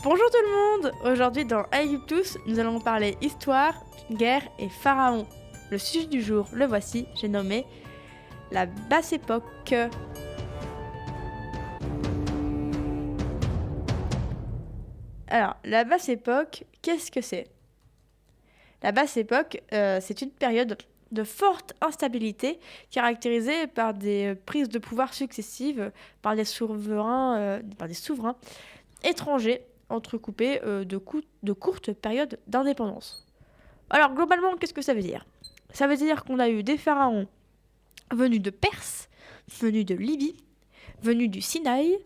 Bonjour tout le monde. Aujourd'hui dans Aegyptus, nous allons parler histoire, guerre et pharaon. Le sujet du jour, le voici, j'ai nommé la basse époque. Alors, la basse époque, qu'est-ce que c'est? La basse époque, c'est une période de forte instabilité caractérisée par des prises de pouvoir successives par des souverains étrangers entrecoupés de courtes périodes d'indépendance. Alors globalement, qu'est-ce que ça veut dire? Ça veut dire qu'on a eu des pharaons venus de Perse, venus de Libye, venus du Sinaï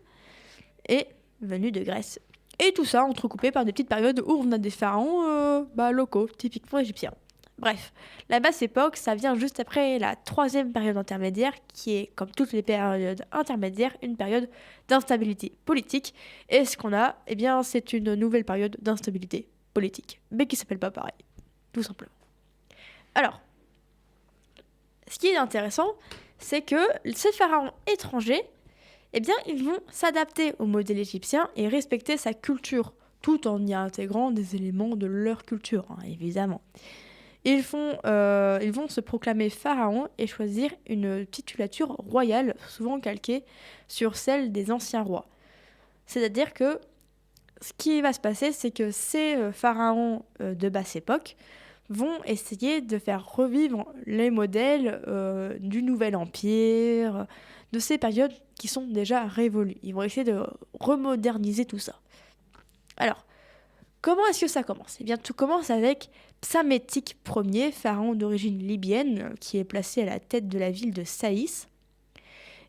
et venus de Grèce. Et tout ça entrecoupé par des petites périodes où on a des pharaons locaux, typiquement égyptiens. Bref, la basse époque, ça vient juste après la troisième période intermédiaire, qui est, comme toutes les périodes intermédiaires, une période d'instabilité politique. Et ce qu'on a, eh bien, c'est une nouvelle période d'instabilité politique, mais qui s'appelle pas pareil, tout simplement. Alors, ce qui est intéressant, c'est que ces pharaons étrangers, eh bien, ils vont s'adapter au modèle égyptien et respecter sa culture, tout en y intégrant des éléments de leur culture, évidemment. Ils vont se proclamer pharaon et choisir une titulature royale, souvent calquée sur celle des anciens rois. C'est-à-dire que ce qui va se passer, c'est que ces pharaons de basse époque vont essayer de faire revivre les modèles du Nouvel Empire, de ces périodes qui sont déjà révolues. Ils vont essayer de remoderniser tout ça. Alors, comment est-ce que ça commence? Eh bien, tout commence avec Psamétique Ier, pharaon d'origine libyenne, qui est placé à la tête de la ville de Saïs.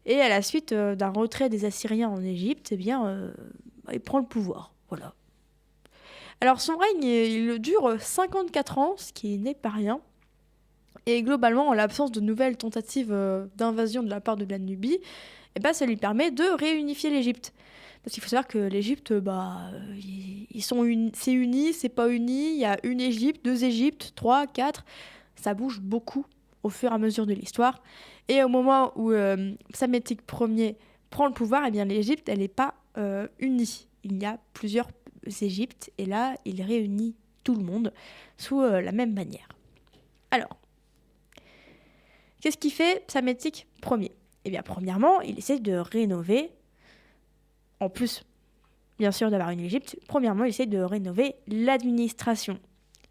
Et à la suite d'un retrait des Assyriens en Égypte, eh bien, il prend le pouvoir. Voilà. Alors, son règne, il dure 54 ans, ce qui n'est pas rien. Et globalement, en l'absence de nouvelles tentatives d'invasion de la part de la Nubie, eh ben, ça lui permet de réunifier l'Égypte. Parce qu'il faut savoir que l'Égypte, c'est uni, c'est pas uni. Il y a une Égypte, deux Égyptes, trois, quatre. Ça bouge beaucoup au fur et à mesure de l'histoire. Et au moment où Psamétique Ier prend le pouvoir, eh bien, l'Égypte, elle n'est pas unie. Il y a plusieurs Égyptes. Et là, il réunit tout le monde sous la même manière. Alors, qu'est-ce qu'il fait Psamétique Ier? Eh bien, premièrement, il essaie de rénover. En plus, bien sûr, d'avoir une Égypte, premièrement, il essaie de rénover l'administration.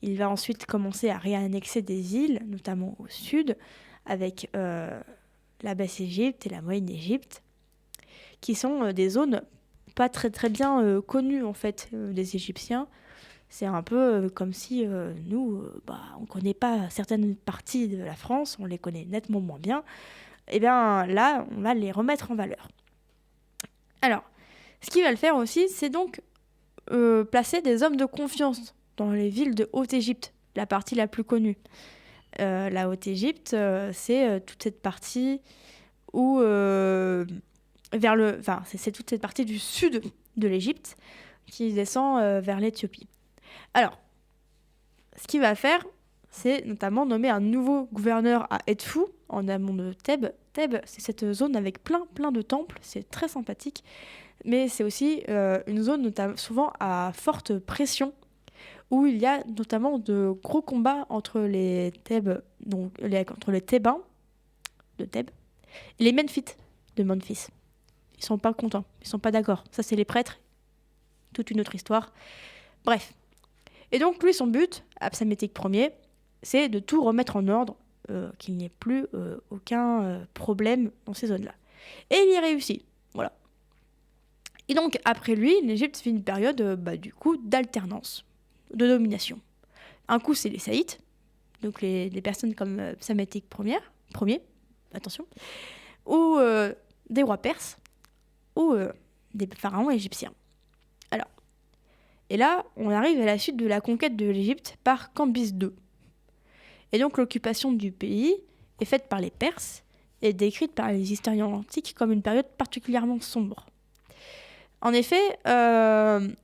Il va ensuite commencer à réannexer des îles, notamment au sud, avec la Basse-Égypte et la Moyenne-Égypte, qui sont des zones pas très très bien connues en fait des Égyptiens. C'est un peu comme si nous, on ne connaît pas certaines parties de la France, on les connaît nettement moins bien. Et bien là, on va les remettre en valeur. Alors, ce qu'il va le faire aussi, c'est donc placer des hommes de confiance dans les villes de Haute-Égypte, la partie la plus connue. La Haute-Égypte, c'est toute cette partie où c'est toute cette partie du sud de l'Égypte qui descend vers l'Éthiopie. Alors, ce qu'il va faire, c'est notamment nommer un nouveau gouverneur à Edfou, en amont de Thèbes. Thèbes, c'est cette zone avec plein de temples, c'est très sympathique. Mais c'est aussi une zone souvent à forte pression, où il y a notamment de gros combats entre les entre les Thébains de Thèbes et les Memphites de Memphis. Ils sont pas contents, ils sont pas d'accord. Ça, c'est les prêtres, toute une autre histoire. Bref. Et donc, lui, son but, à Psamétique Ier, c'est de tout remettre en ordre, qu'il n'y ait plus aucun problème dans ces zones-là. Et il y réussit. Voilà. Et donc, après lui, l'Égypte vit une période d'alternance, de domination. Un coup, c'est les Saïtes, donc les personnes comme Psamétique Ier, attention, ou des rois perses, ou des pharaons égyptiens. Alors, et là, on arrive à la suite de la conquête de l'Égypte par Cambyse II. Et donc, l'occupation du pays est faite par les Perses et décrite par les historiens antiques comme une période particulièrement sombre. En effet, il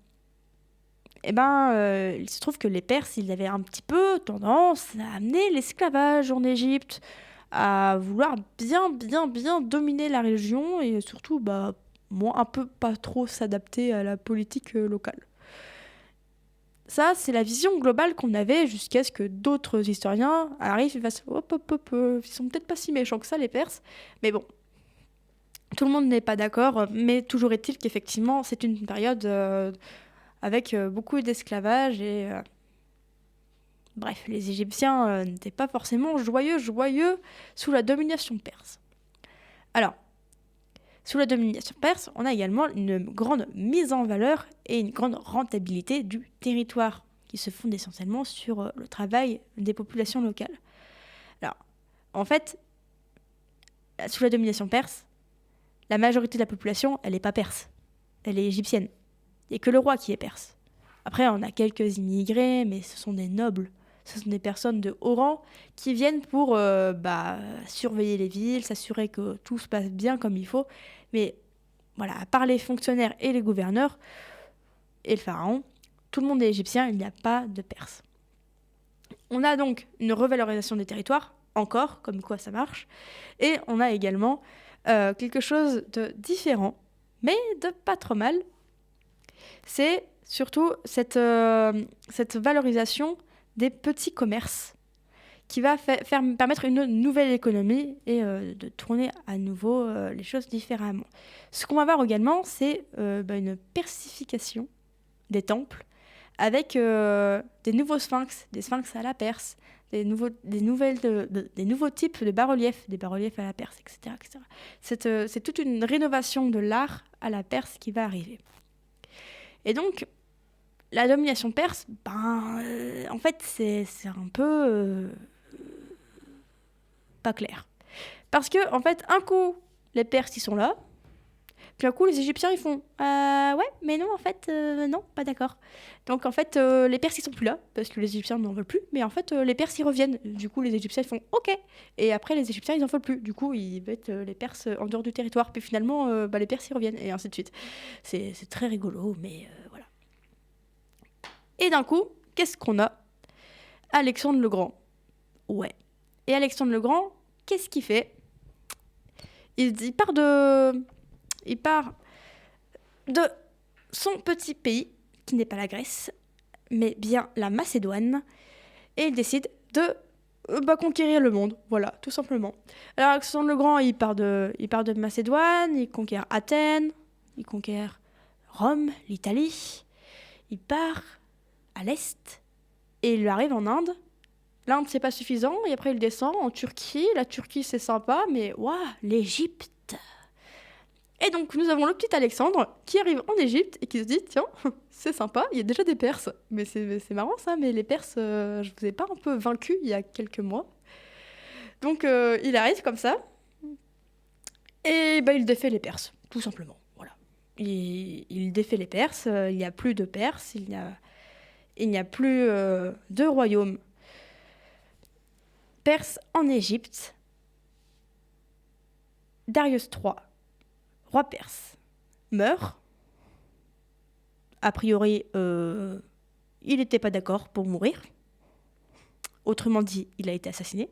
se trouve que les Perses, ils avaient un petit peu tendance à amener l'esclavage en Égypte, à vouloir bien dominer la région et surtout, pas trop s'adapter à la politique locale. Ça, c'est la vision globale qu'on avait jusqu'à ce que d'autres historiens arrivent et fassent hop, hop, hop, ils sont peut-être pas si méchants que ça, les Perses. Mais bon, tout le monde n'est pas d'accord, mais toujours est-il qu'effectivement, c'est une période avec beaucoup d'esclavage et bref, les Égyptiens n'étaient pas forcément joyeux sous la domination perse. Alors, sous la domination perse, on a également une grande mise en valeur et une grande rentabilité du territoire qui se fonde essentiellement sur le travail des populations locales. Alors, en fait, sous la domination perse, la majorité de la population, elle n'est pas perse, elle est égyptienne. Il n'y a que le roi qui est perse. Après, on a quelques immigrés, mais ce sont des nobles. Ce sont des personnes de haut rang qui viennent pour surveiller les villes, s'assurer que tout se passe bien comme il faut. Mais voilà, à part les fonctionnaires et les gouverneurs et le pharaon, tout le monde est égyptien, il n'y a pas de Perse. On a donc une revalorisation des territoires, encore, comme quoi ça marche. Et on a également quelque chose de différent, mais de pas trop mal. C'est surtout cette valorisation des petits commerces qui va permettre une nouvelle économie et de tourner à nouveau les choses différemment. Ce qu'on va voir également, c'est une persification des temples avec des nouveaux sphinx, des sphinx à la Perse, des nouveaux types de bas-reliefs, des bas-reliefs à la Perse, etc. etc. C'est toute une rénovation de l'art à la Perse qui va arriver. Et donc, la domination perse, en fait, c'est un peu pas clair. Parce que, en fait, un coup, les Perses, ils sont là, puis un coup, les Égyptiens, ils font ouais, mais non, en fait, non, pas d'accord. Donc, en fait, les Perses, ils sont plus là, parce que les Égyptiens n'en veulent plus, mais en fait, les Perses, ils reviennent. Du coup, les Égyptiens, ils font OK. Et après, les Égyptiens, ils n'en veulent plus. Du coup, ils mettent les Perses en dehors du territoire. Puis finalement, les Perses, ils reviennent, et ainsi de suite. C'est très rigolo, mais voilà. Et d'un coup, qu'est-ce qu'on a ? Alexandre le Grand. Ouais. Et Alexandre le Grand, qu'est-ce qu'il fait ? Il part de son petit pays, qui n'est pas la Grèce, mais bien la Macédoine, et il décide de conquérir le monde, voilà, tout simplement. Alors Alexandre le Grand, il part de Macédoine, il conquiert Athènes, il conquiert Rome, l'Italie, il part à l'est, et il arrive en Inde. L'Inde, c'est pas suffisant, et après il descend en Turquie. La Turquie, c'est sympa, mais waouh, l'Égypte. Et donc, nous avons le petit Alexandre qui arrive en Égypte et qui se dit, tiens, c'est sympa, il y a déjà des Perses. Mais c'est marrant ça, mais les Perses, je vous ai pas un peu vaincu il y a quelques mois. Donc, il arrive comme ça, et il défait les Perses, tout simplement. Voilà. Il défait les Perses, il n'y a plus de Perses, il n'y a plus de royaume perse en Égypte. Darius III, roi perse, meurt. A priori, il n'était pas d'accord pour mourir. Autrement dit, il a été assassiné.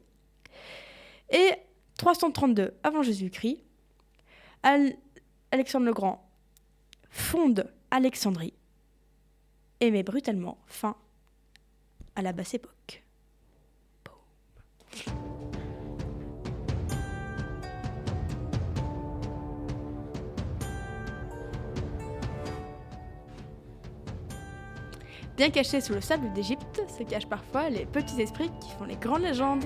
Et 332 avant Jésus-Christ, Alexandre le Grand fonde Alexandrie et met brutalement fin à la basse époque. Bien cachés sous le sable d'Égypte se cachent parfois les petits esprits qui font les grandes légendes.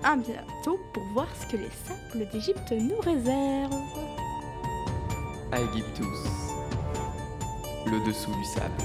À bientôt pour voir ce que les sables d'Égypte nous réservent. Aegyptus, le dessous du sable.